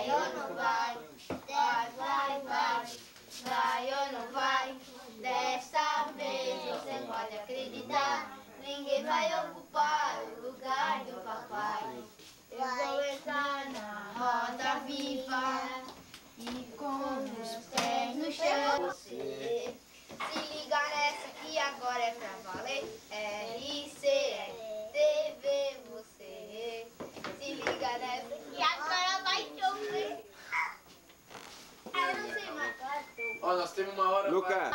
vai ou não vai? Vai ou não vai? Desta vez você pode acreditar, ninguém vai ocupar o lugar do papai. Eu vou entrar na roda viva e com os pés no chão. Você se liga nessa que agora é pra valer. RCR TV, você se liga nessa que agora vai chover. Eu não sei mais canto. Ó, nós temos uma hora. Lucas.